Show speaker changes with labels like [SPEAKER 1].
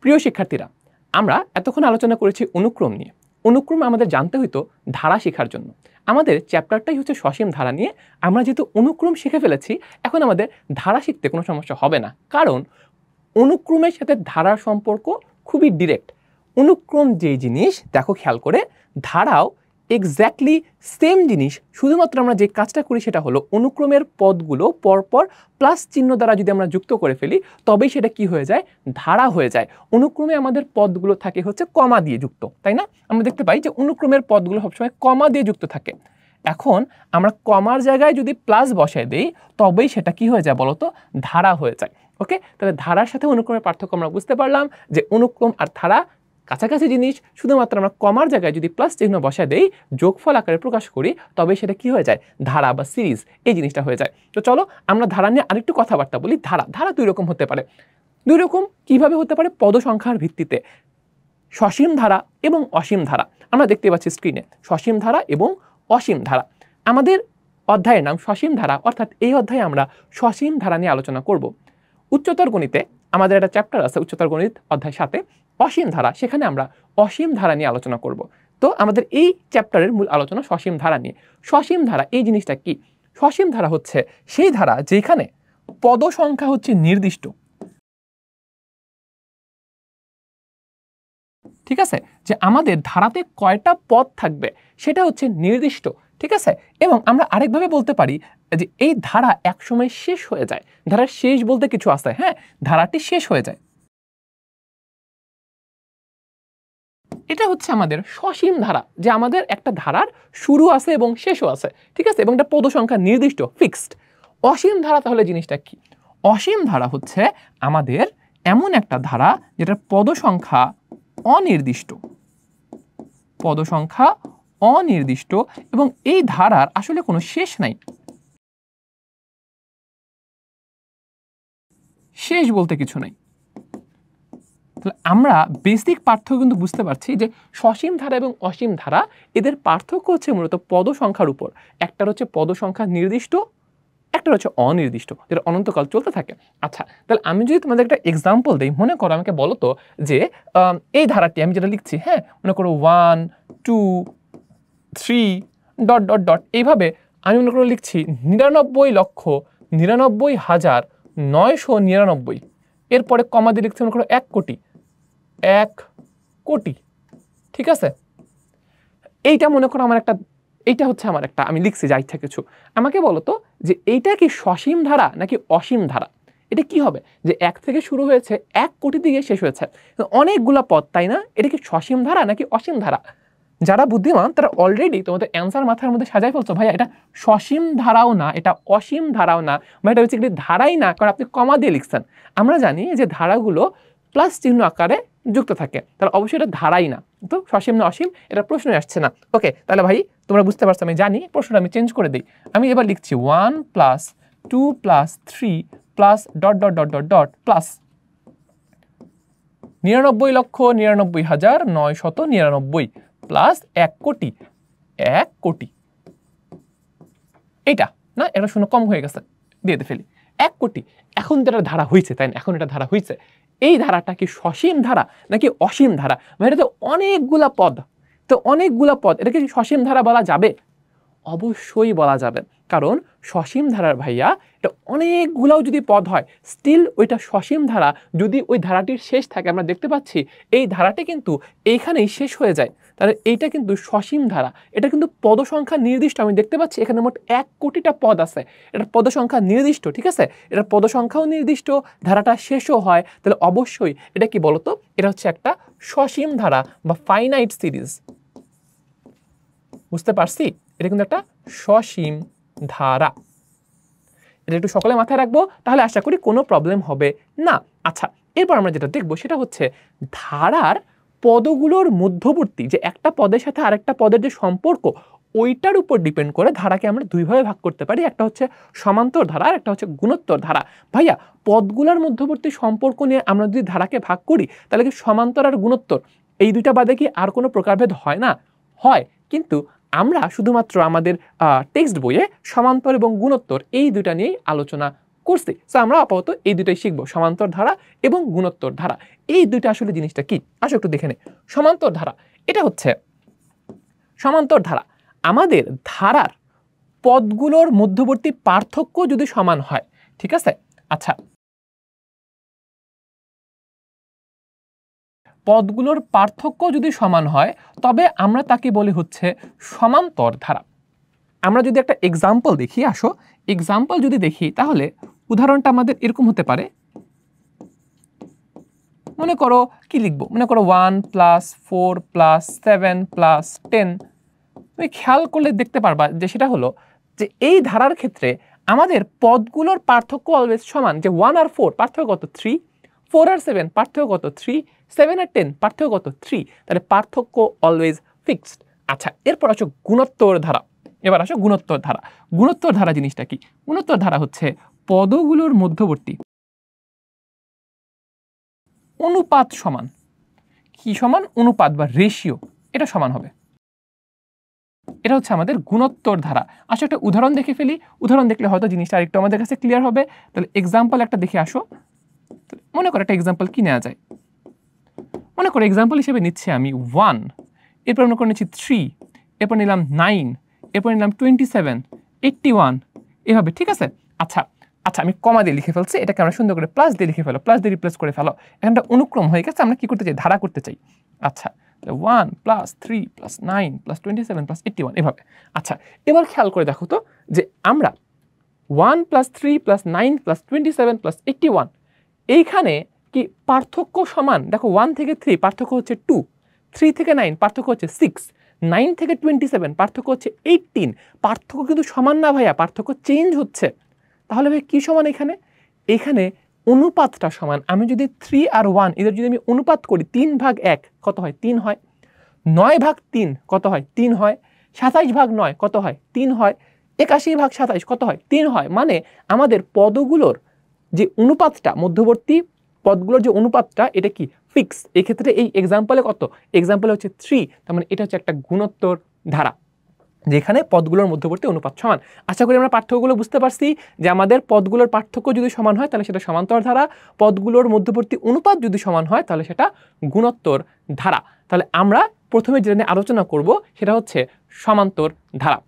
[SPEAKER 1] প্রিয় শিক্ষার্থীরা, আমরা এতক্ষণ আলোচনা করেছি অনুক্রম নিয়ে। অনুক্রম আমাদের জানতে হইতো ধারা শেখার জন্য। আমাদের চ্যাপ্টারটাই হচ্ছে সসীম ধারা নিয়ে। আমরা যেহেতু অনুক্রম শিখে ফেলেছি, এখন আমাদের ধারা শিখতে কোনো সমস্যা হবে না, কারণ অনুক্রমের সাথে ধারার সম্পর্ক খুবই ডিরেক্ট। অনুক্রম যেই জিনিস, দেখো খেয়াল করে, ধারাও এক্স্যাক্টলি সেম জিনিস, শুধুমাত্র আমরা যে কাজটা করি সেটা হলো অনুক্রমের পদগুলো পরপর প্লাস চিহ্ন দ্বারা যদি আমরা যুক্ত করে ফেলি, তবেই সেটা কি হয়ে যায়, ধারা হয়ে যায়। অনুক্রমে আমাদের পদগুলো থাকে হচ্ছে কমা দিয়ে যুক্ত, তাই না? আমরা দেখতে পাই যে অনুক্রমের পদগুলো সবসময় কমা দিয়ে যুক্ত থাকে। এখন আমরা কমার জায়গায় যদি প্লাস বসায় দেই, তবেই সেটা কি হয়ে যায় বলতো, ধারা হয়ে যায়। ওকে, তাহলে ধারার সাথে অনুক্রমের পার্থক্য আমরা বুঝতে পারলাম যে অনুক্রম আর ধারা কাছাকাছি জিনিস, শুধুমাত্র আমরা কমার জায়গায় যদি প্লাস চিহ্ন বসায় দেই, যোগফল আকারে প্রকাশ করি, তবে সেটা কি হয়ে যায়, ধারা বা সিরিজ, এই জিনিসটা হয়ে যায়। তো চলো আমরা ধারা নিয়ে আরেকটু কথাবার্তা বলি। ধারা দুই রকম হতে পারে। দুই রকম কিভাবে হতে পারে? পদ সংখ্যার ভিত্তিতে, সসীম ধারা এবং অসীম ধারা। আমরা দেখতে পাচ্ছি স্ক্রিনে সসীম ধারা এবং অসীম ধারা। আমাদের অধ্যায়ের নাম সসীম ধারা, অর্থাৎ এই অধ্যায়ে আমরা সসীম ধারা নিয়ে আলোচনা করব। উচ্চতর গণিতে আমাদের একটা চ্যাপ্টার আছে, উচ্চতর গণিত অধ্যায় 7-এ অসীম ধারা, সেখানে আমরা অসীম ধারা নিয়ে আলোচনা করব। তো আমাদের এই চ্যাপ্টারের মূল আলোচনা সসীম ধারা নিয়ে। সসীম ধারা এই জিনিসটা কি? সসীম ধারা হচ্ছে সেই ধারা যেখানে পদ সংখ্যা হচ্ছে নির্দিষ্ট, ঠিক আছে? যে আমাদের ধারাতে কয়টা পদ থাকবে সেটা হচ্ছে নির্দিষ্ট, ঠিক আছে? এবং আমরা আরেকভাবে বলতে পারি যে এই ধারা একসময় শেষ হয়ে যায়। ধারার শেষ বলতে কিছু আছে, হ্যাঁ, ধারাটি শেষ হয়ে যায়। এটা হচ্ছে আমাদের সসীম ধারা, যে আমাদের একটা ধারার শুরু আছে এবং শেষও আছে, ঠিক আছে? এবং এটা পদ সংখ্যা নির্দিষ্ট, ফিক্সড। অসীম ধারা তাহলে জিনিসটা কি? অসীম ধারা হচ্ছে আমাদের এমন একটা ধারা যেটার পদ সংখ্যা অনির্দিষ্ট, পদ সংখ্যা অনির্দিষ্ট, এবং এই ধারার আসলে কোনো শেষ নাই। শেষ বলতে কিছু নাই। তাহলে আমরা বেসিক পার্থক্য কিন্তু বুঝতে পারছি যে সসীম ধারা এবং অসীম ধারা, এদের পার্থক্য হচ্ছে মূলত পদ সংখ্যার উপর। একটার হচ্ছে পদ সংখ্যা নির্দিষ্ট, একটা হচ্ছে অনির্দিষ্ট, যেটা অনন্তকাল চলতে থাকে। আচ্ছা, তাহলে আমি যদি তোমাদের একটা এক্সাম্পল দিই, মনে করো, আমাকে বলো তো যে এই ধারাটি আমি যেটা লিখছি, হ্যাঁ, মনে করো 1 2 3 ডট ডট ডট, এইভাবে আমি মনে করো লিখছি 99,99,999। এরপরে কমা দিয়ে লিখছি মনে করো 1 কোটি, 1 কোটি, ঠিক আছে? এইটা মনে করো আমার একটা, এইটা হচ্ছে আমার একটা, আমি লিখছি যা ইচ্ছা কিছু। আমাকে বলো তো যে এইটা কি সসীম ধারা নাকি অসীম ধারা? এটা কি হবে যে 1 থেকে শুরু হয়েছে 1 কোটি দিয়ে শেষ হয়েছে, অনেকগুলা পদ, তাই না? এটা কি সসীম ধারা নাকি অসীম ধারা? যারা বুদ্ধিমান তারা অলরেডি তোমাদের অ্যান্সার মাথার মধ্যে সাজাই ফেলছো, ভাইয়া এটা সসীম ধারাও না, এটা অসীম ধারাও না, বা এটা বেসিক্যালি ধারাই না, কারণ আপনি কমা দিয়ে লিখছেন। আমরা জানি যে ধারাগুলো প্লাস চিহ্ন আকারে যুক্ত থাকে, তাহলে অবশ্যই এটা ধারাই না। তো সসীম না অসীম এটা প্রশ্নই আসছে না। ওকে, তাহলে ভাই তোমরা বুঝতে পারছো, আমি জানি, প্রশ্নটা আমি চেঞ্জ করে দিই। আমি এবার লিখছি 1 + 2 + 3 + dot dot dot dot dot plus 99,99,999 plus 1 কোটি, 1 কোটি। এইটা না, এটা শূন্য কম হয়ে গেছে, দিয়ে ফেলি 1 কোটি। এখন যেটা ধারা হয়েছে, তাই না? এখন এটা ধারা হয়েছে, এই ধারাটা কি সসীম ধারা নাকি অসীম ধারা? এটা তো অনেকগুলা পদ, তো অনেকগুলা পদ, এটা কি সসীম ধারা বলা যাবে? অবশ্যই বলা যাবে, কারণ সসীম ধারার ভাইয়া এটা অনেকগুলাও যদি পদ হয়, স্টিল ওইটা সসীম ধারা। যদি ওই ধারাটির শেষ থাকে, আমরা দেখতে পাচ্ছি এই ধারাটি কিন্তু এইখানেই শেষ হয়ে যায়, তাহলে এইটা কিন্তু সসীম ধারা। এটা কিন্তু পদ সংখ্যা নির্দিষ্ট, আমি দেখতে পাচ্ছি এখানে মোট 1 কোটিটা পদ আছে, এটার পদ সংখ্যা নির্দিষ্ট, ঠিক আছে? এটার পদ সংখ্যাও নির্দিষ্ট, ধারাটা শেষও হয়, তাহলে অবশ্যই এটা কি বলতো, এটা হচ্ছে একটা সসীম ধারা বা ফাইনাইট সিরিজ। বুঝতে পারছি? এটা কিন্তু একটা সসীম ধারা, এটা একটু সকলে মাথায় রাখবো, তাহলে আশা করি কোনো প্রবলেম হবে না। আচ্ছা, এরপর আমরা যেটা দেখবো সেটা হচ্ছে ধারার পদগুলোর মধ্যবর্তী, যে একটা পদের সাথে আরেকটা পদের যে সম্পর্ক, ওইটার উপর ডিপেন্ড করে ধারাকে আমরা দুইভাবে ভাগ করতে পারি। একটা হচ্ছে সমান্তর ধারা, আর একটা হচ্ছে গুণোত্তর ধারা। ভাইয়া, পদগুলোর মধ্যবর্তী সম্পর্ক নিয়ে আমরা যদি ধারাকে ভাগ করি, তাহলে কি সমান্তর আর গুণোত্তর এই দুইটা বাদে কি আর কোনো প্রকারভেদ হয় না? হয়, কিন্তু আমরা শুধুমাত্র আমাদের টেক্সট বইয়ে সমান্তর এবং গুণোত্তর এই দুটা নিয়েই আলোচনা করছি। সো আমরা আপাতত এই দুটাই শিখবো, সমান্তর ধারা এবং গুণোত্তর ধারা। এই দুইটা আসলে জিনিসটা কি, আসো একটু দেখে নে। সমান্তর ধারা, এটা হচ্ছে সমান্তর ধারা আমাদের ধারার পদগুলোর মধ্যবর্তী পার্থক্য যদি সমান হয়, ঠিক আছে? আচ্ছা, পদগুলোর পার্থক্য যদি সমান হয় তবে আমরা তাকে বলি হচ্ছে সমান্তর ধারা। আমরা যদি একটা এক্সাম্পল দেখি, আসো এক্সাম্পল যদি দেখি তাহলে উদাহরণটা আমাদের এরকম হতে পারে। মনে করো কি লিখবো, মনে করো 1 + 4 + 7 + 10। তুমি খেয়াল করলে দেখতে পারবা যে সেটা হলো যে এই ধারার ক্ষেত্রে আমাদের পদগুলোর পার্থক্য অলওয়েজ সমান। যে 1 আর 4 পার্থক্য কত? 3। 4 আর 7 পার্থক্য কত? 3। 7 আর 10 পার্থক্য কত? 3। তাহলে পার্থক্য অলওয়েজ ফিক্সড। আচ্ছা, এরপর আসো গুণোত্তর ধারা। এবার আসো গুণোত্তর ধারা। গুণোত্তর ধারা জিনিসটা কি? গুণোত্তর ধারা হচ্ছে পদগুলোর মধ্যবর্তী অনুপাত সমান। কি সমান? অনুপাত বা রেশিও, এটা সমান হবে। এটা হচ্ছে আমাদের গুণোত্তর ধারা। আসলে একটা উদাহরণ দেখে ফেলি, উদাহরণ দেখলে হয়তো জিনিসটা আরেকটু আমাদের কাছে ক্লিয়ার হবে। তাহলে এক্সাম্পল একটা দেখে আসো। মনে করো একটা এক্সাম্পল কি নেওয়া যায়, মনে করো এক্সাম্পল হিসেবে নিচ্ছি আমি 1, এরপর মনে করে নিচ্ছি 3, এরপর নিলাম 9, এরপর নিলাম 27, 81, এভাবে, ঠিক আছে? আচ্ছা আচ্ছা, আমি কমা দিয়ে লিখে ফেলছি, এটাকে আমরা সুন্দর করে প্লাস দিয়ে লিখে ফেলো, প্লাস দিয়ে রিপ্লেস করে ফেলো। এখানটা অনুক্রম হয়ে গেছে, আমরা কি করতে চাই? ধারা করতে চাই। আচ্ছা, 1 + 3 + 9 + 27 + 81, এভাবে। আচ্ছা, এবার খেয়াল করে দেখো তো যে আমরা 1 + 3 + 9 + 27 + 81 এইখানে কি পার্থক্য সমান? দেখো 1 থেকে 3 পার্থক্য হচ্ছে 2, 3 থেকে 9 পার্থক্য হচ্ছে 6, 9 থেকে 27 পার্থক্য হচ্ছে 18। পার্থক্য কিন্তু সমান না ভাইয়া, পার্থক্য চেঞ্জ হচ্ছে। তাহলে ভাই কি সমান এখানে? এখানে অনুপাতটা সমান। আমি যদি 3 আর 1 এদের যদি আমি অনুপাত করি, 3/1 কত হয়? 3 হয়। 9/3 কত হয়? 3 হয়। 27/9 কত হয়? 3 হয়। 81/27 কত হয়? 3 হয়। মানে আমাদের পদগুলোর যে অনুপাতটা, মধ্যবর্তী পদগুলোর যে অনুপাতটা, এটা কি ফিক্স। এক্ষেত্রে এই এক্সাম্পলে কত? এক্সাম্পলে হচ্ছে 3। তার মানে এটা হচ্ছে একটা গুণোত্তর ধারা যেখানে পদগুলোর মধ্যবর্তী অনুপাত সমান। আশা করি আমরা পার্থক্যগুলো বুঝতে পারছি যে আমাদের পদগুলোর পার্থক্য যদি সমান হয় তাহলে সেটা সমান্তর ধারা, পদগুলোর মধ্যবর্তী অনুপাত যদি সমান হয় তাহলে সেটা গুণোত্তর ধারা। তাহলে আমরা প্রথমে যেটা নিয়ে আলোচনা করব সেটা হচ্ছে সমান্তর ধারা।